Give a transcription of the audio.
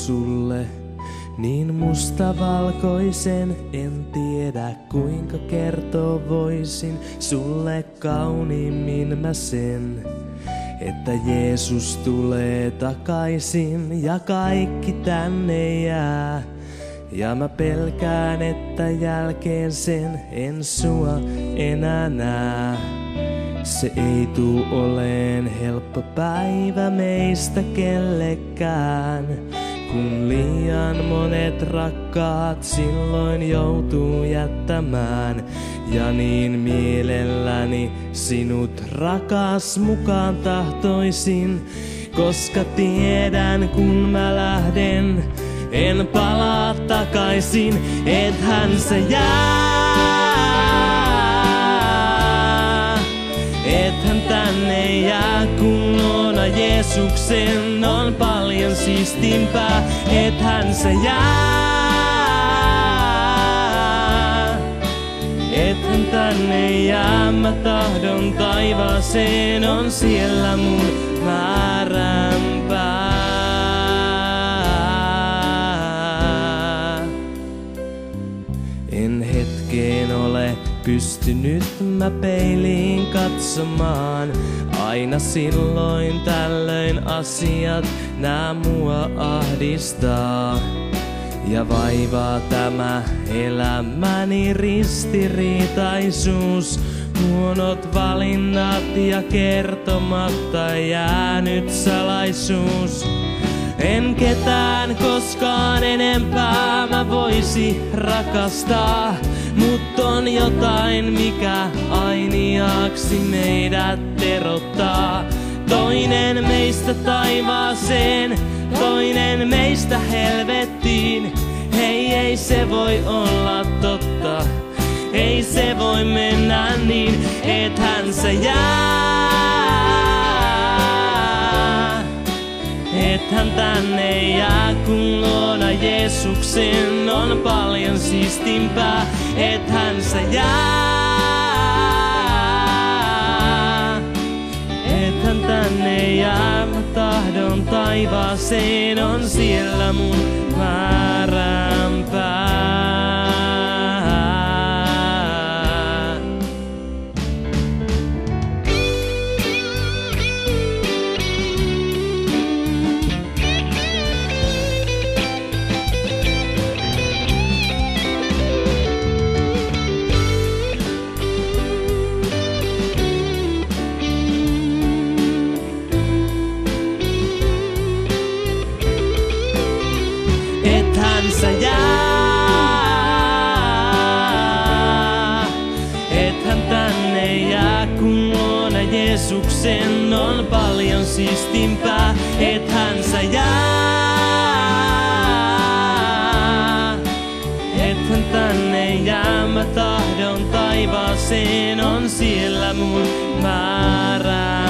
sulle niin mustavalkoisen, en tiedä kuinka kertoa voisin sulle kauniimmin mä sen, että Jeesus tulee takaisin ja kaikki tänne jää. Ja mä pelkään, että jälkeen sen en sua enää näe. Se ei tuu oleen helppo päivä meistä kellekään, kun liian monet rakkaat silloin joutuu jättämään. Ja niin mielelläni sinut rakas mukaan tahtoisin, koska tiedän kun mä lähden, en palaa takaisin, ethän sä jää. Ethän tänne jää, kun luona Jeesuksen on paljon siistimpää, ethän sä jää. Ethän tänne jää, mä tahdon taivaaseen, on siellä mun määränpää. En hetkeen ole pystynyt mä peiliin katsomaan. Aina silloin tällöin asiat nää mua ahdistaa. Ja vaivaa tämä elämäni ristiriitaisuus. Huonot valinnat ja kertomatta jäänyt salaisuus. En ketään koskaan enempää mä voisi rakastaa, mut on jotain mikä ainiaaksi meidät erottaa. Toinen meistä taivaaseen, toinen meistä helvettiin. Hei, ei se voi olla totta, ei se voi mennä niin, ethän sä jää. Ethän tänne jää, kun luona Jeesuksen on paljon siistimpää, ethän sä jää. Ethän tänne jää, mä tahdon taivaaseen, on siellä mun määränpää. Ethän sä jää. Ethän tänne jää, kun luona Jeesuksen on paljon siistimpää, ethän sä jää. Ethän tänne jää, mä tahdon taivaaseen, on siellä mun määränpää.